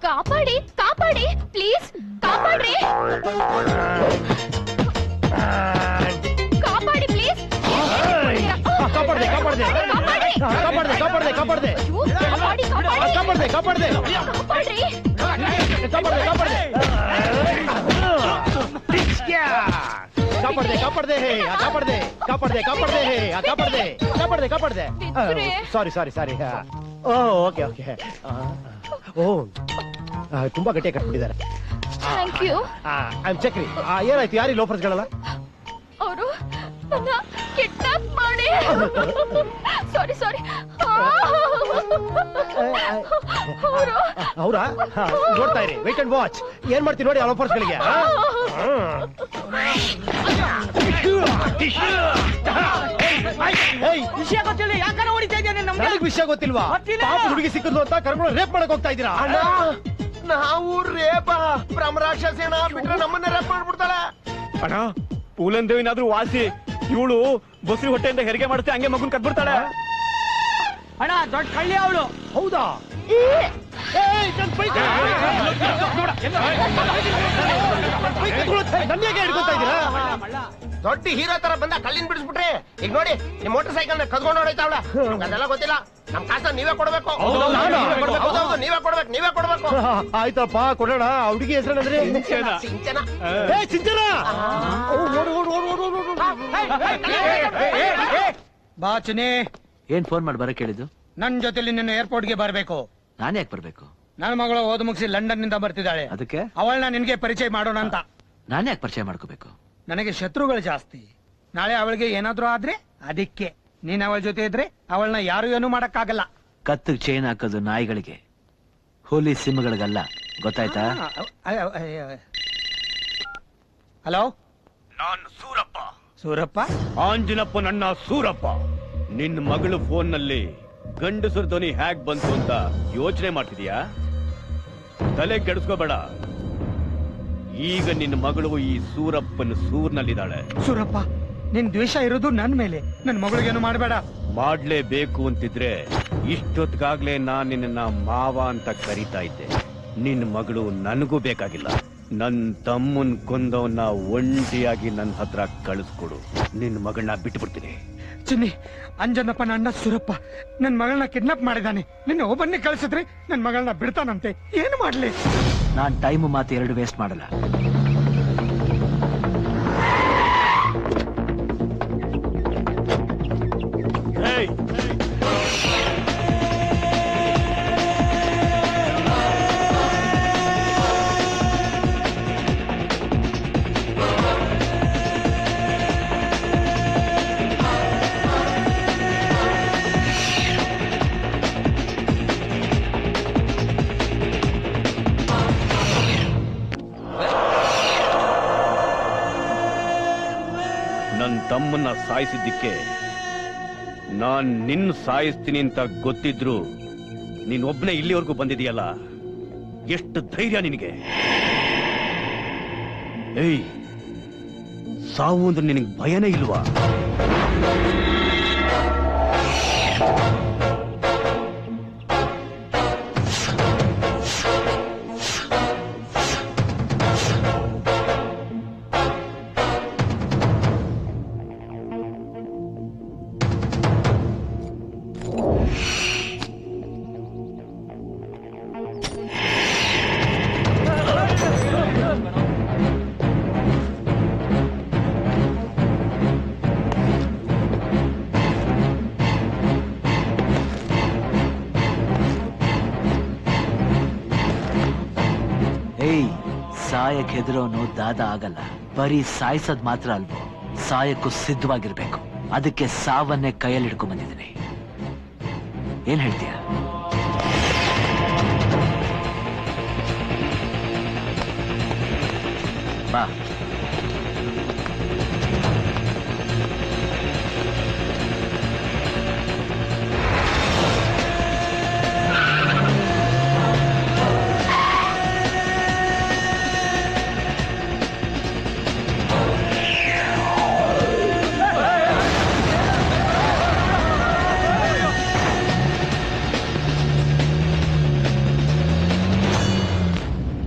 ಕಾಪಾಡಿ ಕಾಪಾಡಿ ಪ್ಲೀಸ್ ಕಾಪಾಡ್ರಿ ಕಾಪಾಡಿ ಪ್ಲೀಸ್ ಕಾಪಾಡ್ದೆ ಕಾಪಾಡ್ದೆ ಕಾಪಾಡ್ದೆ ಕಾಪಾಡ್ದೆ ಕಾಪಾಡ್ದೆ ಕಾಪಾಡಿ ಕಾಪಾಡಿ ಕಾಪಾಡ್ದೆ ಕಾಪಾಡ್ದೆ ಕಾಪಾಡ್ರಿ ಕಾಪಾಡ್ದೆ ಕಾಪಾಡ್ದೆ ಕಾಪಾಡ್ದೆ ಕಾಪಾಡ್ದೆ ಕಾಪಾಡ್ದೆ ಕಾಪಾಡ್ದೆ ಕಾಪಾಡ್ದೆ ಕಾಪಾಡ್ದೆ ಕಾಪಾಡ್ದೆ ಕಾಪಾಡ್ದೆ ಸಾರಿ ಸಾರಿ ಸಾರಿ ಓಕೆ ಓಕೆ ಓ ತುಂಬಾ ಗಟ್ಟಿ ಕಟ್ಬಿಟ್ಟಿದ್ದಾರೆ ಥ್ಯಾಂಕ್ ಯು ಐ ಆಮ್ ಚಕ್ರಿ ಏನಾಯ್ತು ಯಾರಿ ಲೋಫರ್ಸ್ಗಳಲ್ಲ ಅವರು ನನ್ನ ಕಿಡ್ನಾಪ್ ಮಾಡಿ ಸಾರಿ ಸಾರಿ ಅವರಾ ನೋಡ್ತಾ ಇರಿ ವೇಟ್ ಅಂಡ್ ವಾಚ್ ಏನ್ ಮಾಡ್ತೀನಿ ನೋಡಿ ಆ ಲೋಫರ್ಸ್ಗಳಿಗೆ ವಿಷಯ ಗೊತ್ತಿಲ್ಲ ಯಾಕಂದ್ರೆ ಹೊಡಿತಾ ಇದ್ದೇನೆ ನನಗೆ ವಿಷಯ ಗೊತ್ತಿಲ್ವಾ ಪಾಪ ಹುಡುಗಿ ಸಿಕ್ಕಿದ್ಲು ಅಂತ ಕರ್ಕೊಂಡು ರೇಪ್ ಮಾಡಕ್ ಹೋಗ್ತಾ ಇದ್ದೀರಾ ನಾವು ರೇಪ ಬ್ರಹ್ಮರಾಕ್ಷಸೇನ ಬಿಟ್ರೆ ನಮ್ಮನ್ನ ರೇಪ್ ಮಾಡ್ಬಿಡ್ತಾಳೆ ಅಣ್ಣ ಪೂಲಂದೇವಿನಾದ್ರೂ ವಾಸಿ ಇವಳು ಬಸ್ರಿ ಹೊಟ್ಟೆಯಿಂದ ಹೆರಿಗೆ ಮಾಡುತ್ತೆ ಹಂಗೆ ಮಗುನ್ ಕಟ್ಬಿಡ್ತಾಳೆ ಅಣ್ಣ ದೊಡ್ಡ ಕಳ್ಳಿ ಅವಳು ಹೌದಾ ನನ್ಯಾಗೆ ಹಿಡ್ಕೊತಾ ಇದ್ದೀರಾ ದೊಡ್ಡ ಹೀರೋ ತರ ಬಂದ ಕಳ್ಳಿನ ಬಿಡಿಸ್ಬಿಟ್ರಿ ಈಗ ನೋಡಿ ನಿಮ್ ಮೋಟರ್ ಸೈಕಲ್ ಕದ್ಕೊಂಡು ಹೊಡೈತಾವಳ ಅದೆಲ್ಲ ಗೊತ್ತಿಲ್ಲ ನಮ್ ಕಾಸ ನೀವೇ ಕೊಡ್ಬೇಕು ನೀವೇ ಕೊಡ್ಬೇಕು ನೀವೇ ಕೊಡ್ಬೇಕು ಆಯ್ತಪ್ಪ ಕೊಡೋಣ ಹುಡುಗಿ ಹೆಸರೇನಂದ್ರೆ ಸಿಂಚನ ಸಿಂಚನ ಬಾ ಚುನಿ ಏನ್ ಫೋನ್ ಮಾಡಿ ಬರಕ್ ಹೇಳಿದ್ದು ನನ್ ಜೊತೆಲಿ ನಿನ್ನ ಏರ್ಪೋರ್ಟ್ಗೆ ಬರ್ಬೇಕು ನಾನ್ ಯಾಕೆ ಬರ್ಬೇಕು ನನ್ನ ಮಗಳು ಓದು ಮುಗಿಸಿ ಲಂಡನ್ ನಿಂದ ಬರ್ತಿದ್ದಾಳೆ ಅದಕ್ಕೆ ಅವಳನ್ನ ನಿನ್ಗೆ ಪರಿಚಯ ಮಾಡೋಣ ಅಂತ ನಾನ್ ಯಾಕೆ ಪರಿಚಯ ಮಾಡ್ಕೋಬೇಕು ನನಗೆ ಶತ್ರುಗಳು ಜಾಸ್ತಿ ನಾಳೆ ಅವಳಿಗೆ ಏನಾದ್ರೂ ಆದ್ರೆ ಅದಕ್ಕೆ ನೀನ್ ಅವಳ ಜೊತೆ ಇದ್ರೆ ಅವಳನ್ನ ಯಾರು ಏನು ಮಾಡಕ್ಕಾಗಲ್ಲ ಕತ್ತಿಗೆ ಚೈನ್ ಹಾಕೋದು ನಾಯಿಗಳಿಗೆ ಹುಲಿ ಸಿಂಹಗಳಿಗಲ್ಲ ಗೊತ್ತಾಯ್ತಾ ಹಲೋ ನಾನ್ ಸೂರಪ್ಪ ಸೂರಪ್ಪ ಆಂಜನಪ್ಪ ನನ್ನ ಸೂರಪ್ಪ ನಿನ್ ಮಗಳು ಫೋನ್ ನಲ್ಲಿ ಗಂಡಸರ ಧ್ವನಿ ಹ್ಯಾಕ್ ಬಂತು ಅಂತ ಯೋಚನೆ ಮಾಡ್ತಿದ್ಯಾ ತಲೆ ಕೆಡಿಸ್ಕೋಬೇಡ ಈಗ ನಿನ್ನ ಮಗಳು ಈ ಸೂರಪ್ಪನ ಸೂರ್ನಲ್ಲಿದ್ದಾಳೆ ಸೂರಪ್ಪ ನಿನ್ ದ್ವೇಷ ಇರೋದು ನನ್ ಮೇಲೆ ನನ್ ಮಗಳಿಗೇನು ಮಾಡಬೇಡ ಮಾಡ್ಲೇಬೇಕು ಅಂತಿದ್ರೆ ಇಷ್ಟೊತ್ತಿಗಾಗ್ಲೇ ನಾನ್ ನಿನ್ನ ಮಾವ ಅಂತ ಕರೀತಾ ಇದ್ದೆ ನಿನ್ ಮಗಳು ನನಗೂ ಬೇಕಾಗಿಲ್ಲ ನನ್ ತಮ್ಮನ್ ಕೊಂದವನ್ನ ಒಂಟಿಯಾಗಿ ನನ್ನ ಹತ್ರ ಕಳಿಸ್ಕೊಡು ನಿನ್ ಮಗಳನ್ನ ಬಿಟ್ಬಿಡ್ತೀನಿ ಚಿನ್ನಿ ಅಂಜನಪ್ಪ ಅಣ್ಣ ಸೂರಪ್ಪ ನನ್ ಮಗಳನ್ನ ಕಿಡ್ನಾಪ್ ಮಾಡಿದಾನೆ ನಿನ್ನ ಒಬ್ಬನ್ನೇ ಕಳಿಸಿದ್ರೆ ನನ್ ಮಗಳನ್ನ ಬಿಡ್ತಾನಂತೆ ಏನು ಮಾಡ್ಲಿ ನಾನ್ ಟೈಮ್ ಮಾತು ಎರಡು ವೇಸ್ಟ್ ಮಾಡಲ್ಲ ನನ್ ತಮ್ಮನ್ನ ಸಾಯಿಸಿದ್ದಕ್ಕೆ ನಾನ್ ನಿನ್ನ ಸಾಯಿಸ್ತೀನಿ ಅಂತ ಗೊತ್ತಿದ್ರು ನೀನ್ ಒಬ್ನೇ ಇಲ್ಲಿವರೆಗೂ ಬಂದಿದೀಯಲ್ಲ ಎಷ್ಟು ಧೈರ್ಯ ನಿನಗೆ ಏಯ್ ಸಾವು ಅಂದ್ರೆ ನಿನಗೆ ಭಯನೇ ಇಲ್ವಾ ಸಾಯಕ್ ಹೆದರೋನು ದಾದ ಆಗಲ್ಲ ಬರೀ ಸಾಯಿಸೋದ್ ಮಾತ್ರ ಅಲ್ವೋ ಸಾಯಕ್ಕೂ ಸಿದ್ಧವಾಗಿರ್ಬೇಕು ಅದಕ್ಕೆ ಸಾವನ್ನೇ ಕೈಯಲ್ಲಿ ಹಿಡ್ಕೊಂಡ್ ಬಂದಿದ್ದೀನಿ ಏನ್ ಹೇಳ್ತೀಯ? ಬಾ.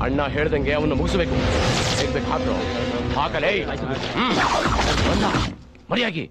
ಅಣ್ಣ ಹೇಳ್ದಂಗೆ ಅವನ್ನ ಮುಗಿಸ್ಬೇಕು. ಹೇಳ್ಬೇಕು ಹಾಕು ಹಾಕಲೇ. ಮರಿಯಾಗಿ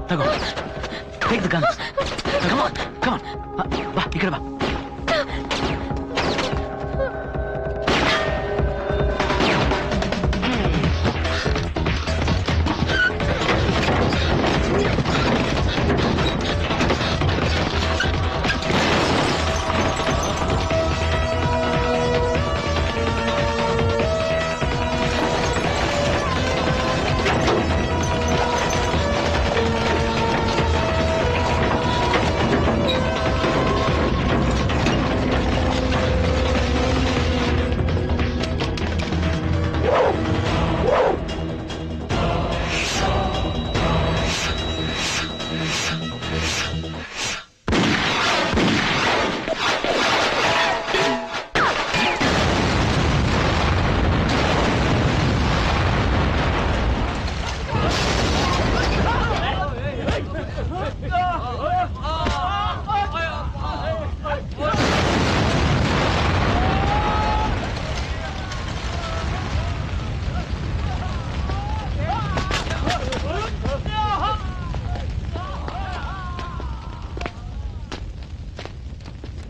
ತಗೋ. Take the guns. Come on. Come on. ಬಾ ಈ ಕಡೆ ಬಾ.